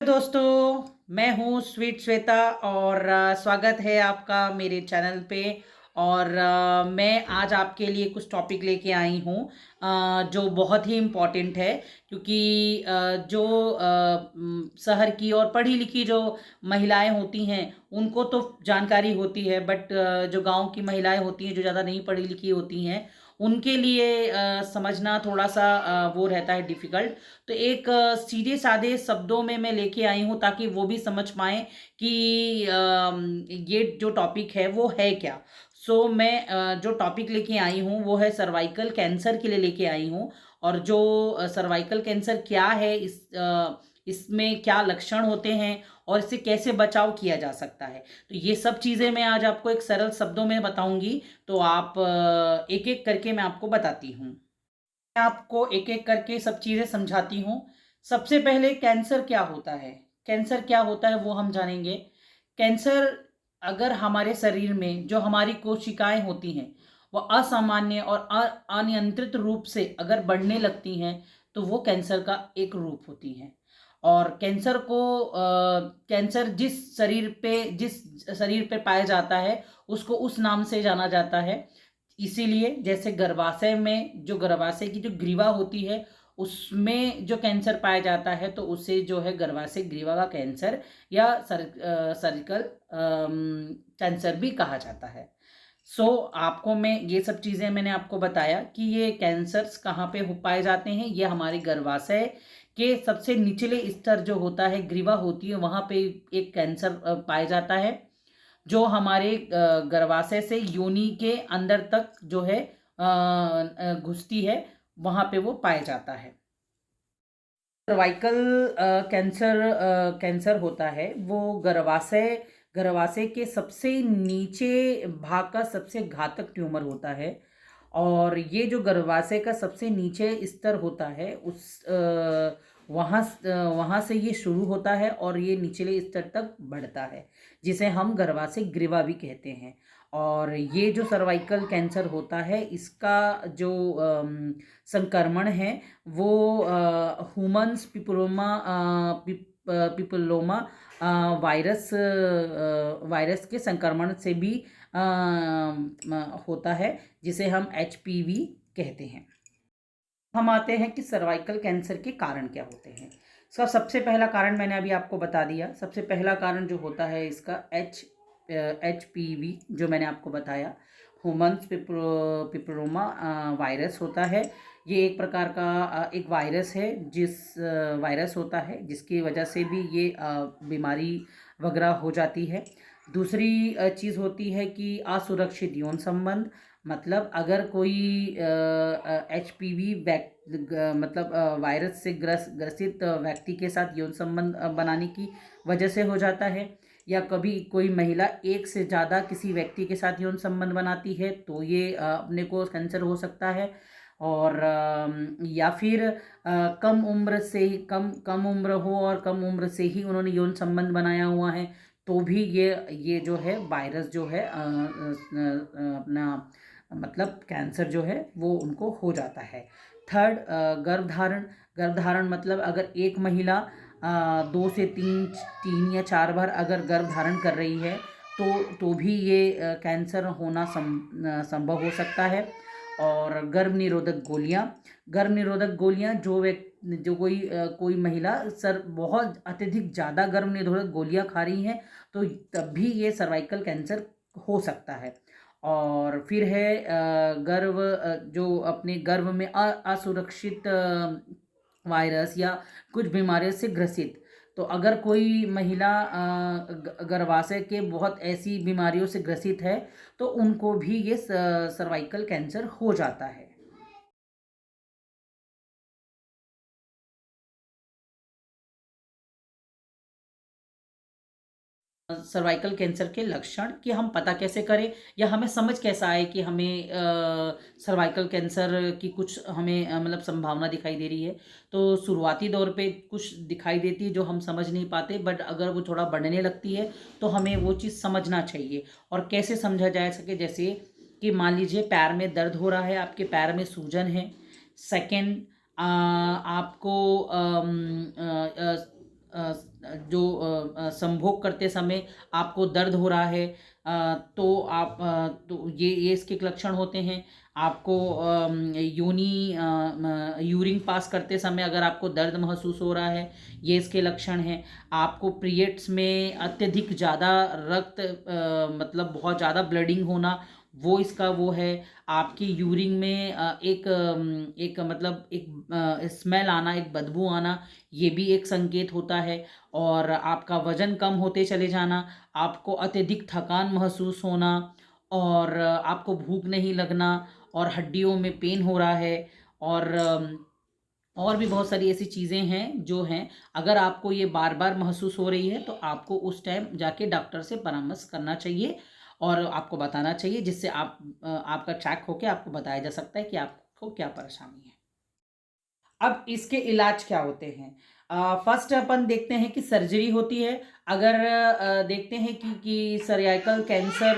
दोस्तों, मैं हूँ स्वीट श्वेता और स्वागत है आपका मेरे चैनल पे। और मैं आज आपके लिए कुछ टॉपिक लेके आई हूँ जो बहुत ही इम्पोर्टेंट है, क्योंकि शहर की और पढ़ी लिखी जो महिलाएं होती हैं उनको तो जानकारी होती है, बट जो गांव की महिलाएं होती हैं जो ज़्यादा नहीं पढ़ी लिखी होती हैं उनके लिए समझना थोड़ा सा वो रहता है डिफ़िकल्ट। तो एक सीधे साधे शब्दों में मैं लेके आई हूँ ताकि वो भी समझ पाएँ कि ये जो टॉपिक है वो है क्या। सो मैं जो टॉपिक लेके आई हूँ वो है सर्वाइकल कैंसर के लिए लेके आई हूँ। और जो सर्वाइकल कैंसर क्या है, इसमें क्या लक्षण होते हैं और इससे कैसे बचाव किया जा सकता है, तो ये सब चीज़ें मैं आज आपको एक सरल शब्दों में बताऊंगी। तो आप एक एक करके मैं आपको बताती हूँ। मैं आपको एक एक करके सब चीज़ें समझाती हूँ। सबसे पहले कैंसर क्या होता है, कैंसर क्या होता है वो हम जानेंगे। कैंसर, अगर हमारे शरीर में जो हमारी कोशिकाएं होती हैं वह असामान्य और अनियंत्रित रूप से अगर बढ़ने लगती हैं तो वो कैंसर का एक रूप होती हैं। और कैंसर जिस शरीर पे पाया जाता है उसको उस नाम से जाना जाता है। इसीलिए जैसे गर्भाशय में जो गर्भाशय की जो ग्रीवा होती है उसमें जो कैंसर पाया जाता है तो उसे जो है गर्भाशय ग्रीवा का कैंसर या सर्जिकल कैंसर भी कहा जाता है। आपको मैं ये सब चीज़ें मैंने आपको बताया कि ये कैंसर्स कहाँ पे हो पाए जाते हैं। ये हमारे गर्भाशय के सबसे निचले स्तर जो होता है, ग्रीवा होती है, वहाँ पे एक कैंसर पाया जाता है जो हमारे गर्भाशय से योनि के अंदर तक जो है घुसती है, वहाँ पे वो पाया जाता है। सर्वाइकल कैंसर होता है वो गर्भाशय के सबसे नीचे भाग का सबसे घातक ट्यूमर होता है। और ये जो गर्भाशय का सबसे नीचे स्तर होता है वहाँ से ये शुरू होता है और ये निचले स्तर तक बढ़ता है, जिसे हम गर्भाशय ग्रीवा भी कहते हैं। और ये जो सर्वाइकल कैंसर होता है इसका जो संक्रमण है वो ह्यूमन्स पिपलोमा वायरस के संक्रमण से भी होता है, जिसे हम HPV कहते हैं। हम आते हैं कि सर्वाइकल कैंसर के कारण क्या होते हैं। इसका सबसे पहला कारण मैंने अभी आपको बता दिया। सबसे पहला कारण जो होता है इसका HPV जो मैंने आपको बताया, ह्यूमन्स पिपलोमा वायरस होता है। ये एक प्रकार का एक वायरस है, वायरस होता है जिसकी वजह से भी ये बीमारी वगैरह हो जाती है। दूसरी चीज़ होती है कि असुरक्षित यौन संबंध। मतलब अगर कोई HPV मतलब वायरस से ग्रसित व्यक्ति के साथ यौन संबंध बनाने की वजह से हो जाता है, या कभी कोई महिला एक से ज़्यादा किसी व्यक्ति के साथ यौन संबंध बनाती है तो ये अपने को कैंसर हो सकता है। और या फिर कम उम्र से ही कम उम्र हो और कम उम्र से ही उन्होंने यौन संबंध बनाया हुआ है तो भी ये जो है वायरस जो है अपना मतलब कैंसर जो है वो उनको हो जाता है। थर्ड, गर्भधारण मतलब अगर एक महिला 2 से 3 या 4 बार अगर गर्भधारण कर रही है तो भी ये कैंसर होना संभव हो सकता है। और गर्भ निरोधक गोलियां जो कोई महिला बहुत अत्यधिक ज़्यादा गर्भ निरोधक गोलियां खा रही हैं तो तब भी ये सर्वाइकल कैंसर हो सकता है। और फिर है जो अपने गर्भ में असुरक्षित वायरस या कुछ बीमारियों से ग्रसित। तो अगर कोई महिला गर्भाशय के बहुत ऐसी बीमारियों से ग्रसित है तो उनको भी ये सर्वाइकल कैंसर हो जाता है। सर्वाइकल कैंसर के लक्षण कि हम पता कैसे करें या हमें समझ कैसा आए कि हमें सर्वाइकल कैंसर की कुछ हमें मतलब संभावना दिखाई दे रही है। तो शुरुआती दौर पे कुछ दिखाई देती है जो हम समझ नहीं पाते, बट अगर वो थोड़ा बढ़ने लगती है तो हमें वो चीज़ समझना चाहिए। और कैसे समझा जा सके, जैसे कि मान लीजिए पैर में दर्द हो रहा है, आपके पैर में सूजन है। सेकेंड, आपको जो संभोग करते समय आपको दर्द हो रहा है, तो आप तो ये इसके लक्षण होते हैं। आपको यूरिन पास करते समय अगर आपको दर्द महसूस हो रहा है, ये इसके लक्षण हैं। आपको पीरियड्स में अत्यधिक ज़्यादा रक्त मतलब बहुत ज़्यादा ब्लडिंग होना, वो इसका वो है। आपकी यूरिन में एक मतलब एक स्मेल आना, एक बदबू आना, ये भी एक संकेत होता है। और आपका वज़न कम होते चले जाना, आपको अत्यधिक थकान महसूस होना, और आपको भूख नहीं लगना, और हड्डियों में पेन हो रहा है, और भी बहुत सारी ऐसी चीज़ें हैं जो हैं। अगर आपको ये बार बार महसूस हो रही है तो आपको उस टाइम जाके डॉक्टर से परामर्श करना चाहिए और आपको बताना चाहिए, जिससे आपका चेक होकर आपको बताया जा सकता है कि आपको क्या परेशानी है। अब इसके इलाज क्या होते हैं? फर्स्ट अपन देखते हैं कि सर्जरी होती है। अगर देखते हैं कि सर्वाइकल कैंसर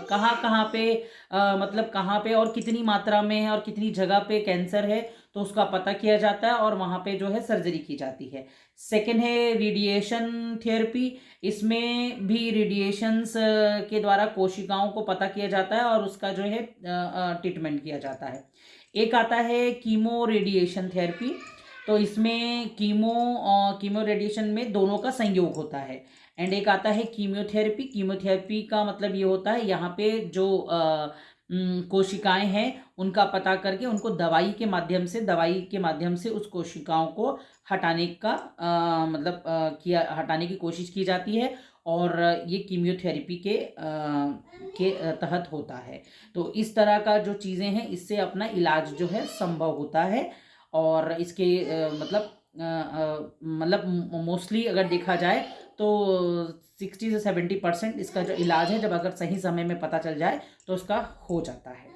कहाँ कहाँ पे मतलब कहाँ पे और कितनी मात्रा में है और कितनी जगह पे कैंसर है, तो उसका पता किया जाता है और वहाँ पे जो है सर्जरी की जाती है। सेकेंड है रेडिएशन थेरेपी। इसमें भी रेडिएशंस के द्वारा कोशिकाओं को पता किया जाता है और उसका जो है ट्रीटमेंट किया जाता है। एक आता है कीमो रेडिएशन थेरेपी। तो इसमें कीमो रेडिएशन में दोनों का संयोग होता है। एंड एक आता है कीमोथेरेपी। कीमोथेरेपी का मतलब ये होता है यहाँ पे जो कोशिकाएं हैं उनका पता करके उनको दवाई के माध्यम से उस कोशिकाओं को हटाने का हटाने की कोशिश की जाती है, और ये कीमियोथेरेपी के तहत होता है। तो इस तरह का जो चीज़ें हैं, इससे अपना इलाज जो है संभव होता है। और इसके मतलब मोस्टली अगर देखा जाए तो 60 से 70% इसका जो इलाज है, जब अगर सही समय में पता चल जाए तो उसका हो जाता है।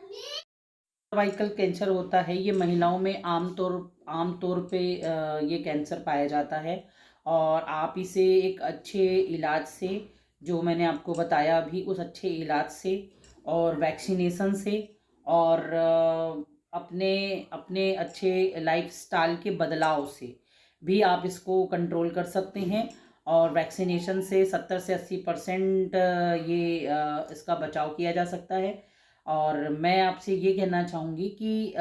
सर्वाइकल कैंसर होता है, ये महिलाओं में आमतौर पे ये कैंसर पाया जाता है। और आप इसे एक अच्छे इलाज से, जो मैंने आपको बताया अभी, उस अच्छे इलाज से और वैक्सीनेशन से और अपने अपने अच्छे लाइफस्टाइल के बदलाव से भी आप इसको कंट्रोल कर सकते हैं। और वैक्सीनेशन से 70 से 80% ये इसका बचाव किया जा सकता है। और मैं आपसे ये कहना चाहूँगी कि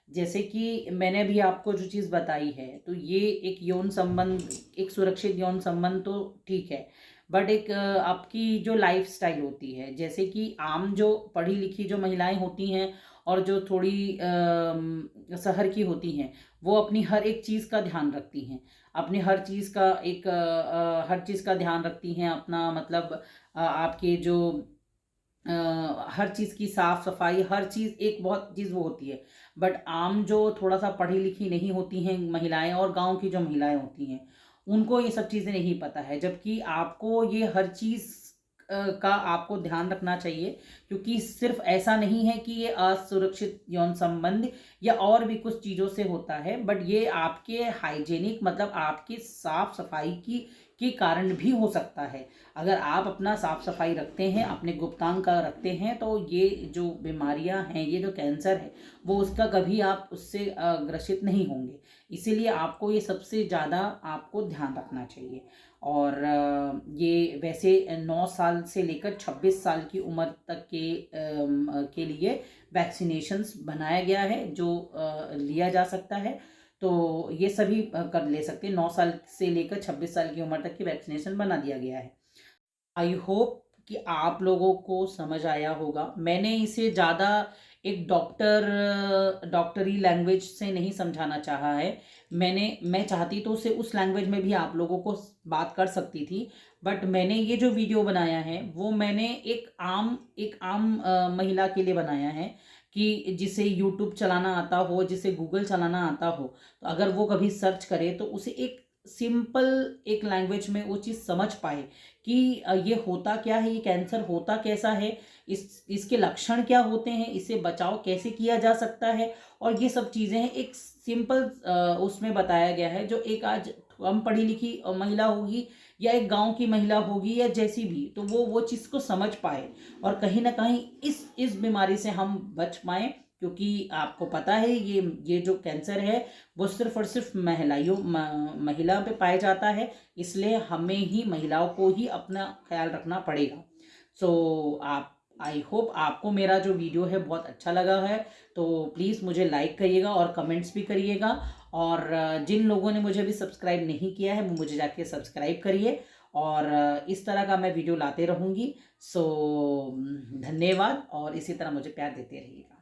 जैसे कि मैंने भी आपको जो चीज़ बताई है, तो ये एक यौन संबंध, एक सुरक्षित यौन संबंध तो ठीक है, बट एक आपकी जो लाइफस्टाइल होती है, जैसे कि आम जो पढ़ी लिखी जो महिलाएं होती हैं और जो थोड़ी शहर की होती हैं, वो अपनी हर एक चीज़ का ध्यान रखती हैं, अपनी हर चीज़ का हर चीज़ का ध्यान रखती हैं अपना, मतलब आपके जो हर चीज़ की साफ सफाई, हर चीज़ एक बहुत चीज़ वो होती है। बट आम जो थोड़ा सा पढ़ी लिखी नहीं होती हैं महिलाएं और गांव की जो महिलाएं होती हैं, उनको ये सब चीज़ें नहीं पता है। जबकि आपको ये हर चीज़ का आपको ध्यान रखना चाहिए, क्योंकि सिर्फ ऐसा नहीं है कि ये असुरक्षित यौन संबंध या और भी कुछ चीज़ों से होता है, बट ये आपके हाइजेनिक, मतलब आपकी साफ सफाई के कारण भी हो सकता है। अगर आप अपना साफ सफाई रखते हैं, अपने गुप्तांग का रखते हैं, तो ये जो बीमारियां हैं, ये जो कैंसर है, वो उसका कभी आप उससे ग्रसित नहीं होंगे। इसीलिए आपको ये सबसे ज़्यादा आपको ध्यान रखना चाहिए। और ये वैसे 9 साल से लेकर 26 साल की उम्र तक के लिए वैक्सीनेशंस बनाया गया है, जो लिया जा सकता है। तो ये सभी कर ले सकते हैं। 9 साल से लेकर 26 साल की उम्र तक की वैक्सीनेशन बना दिया गया है। आई होप कि आप लोगों को समझ आया होगा। मैंने इसे ज़्यादा एक डॉक्टरी लैंग्वेज से नहीं समझाना चाहा है। मैं चाहती तो उसे उस लैंग्वेज में भी आप लोगों को बात कर सकती थी, बट मैंने ये जो वीडियो बनाया है वो मैंने एक आम महिला के लिए बनाया है, कि जिसे यूट्यूब चलाना आता हो, जिसे गूगल चलाना आता हो, तो अगर वो कभी सर्च करे तो उसे एक सिंपल एक लैंग्वेज में वो चीज़ समझ पाए कि ये होता क्या है, ये कैंसर होता कैसा है, इसके लक्षण क्या होते हैं, इससे बचाव कैसे किया जा सकता है, और ये सब चीज़ें हैं एक सिंपल उसमें बताया गया है, जो एक आज कम पढ़ी लिखी महिला होगी या एक गांव की महिला होगी या जैसी भी, तो वो चीज़ को समझ पाए और कहीं ना कहीं इस बीमारी से हम बच पाएँ क्योंकि आपको पता है ये जो कैंसर है वो सिर्फ और सिर्फ महिलाओं पे पाया जाता है, इसलिए हमें ही महिलाओं को ही अपना ख्याल रखना पड़ेगा। सो आप आई होप आपको मेरा जो वीडियो है बहुत अच्छा लगा है, तो प्लीज़ मुझे लाइक करिएगा और कमेंट्स भी करिएगा। और जिन लोगों ने मुझे अभी सब्सक्राइब नहीं किया है वो मुझे जाके सब्सक्राइब करिए, और इस तरह का मैं वीडियो लाते रहूँगी। सो धन्यवाद, और इसी तरह मुझे प्यार देते रहिएगा।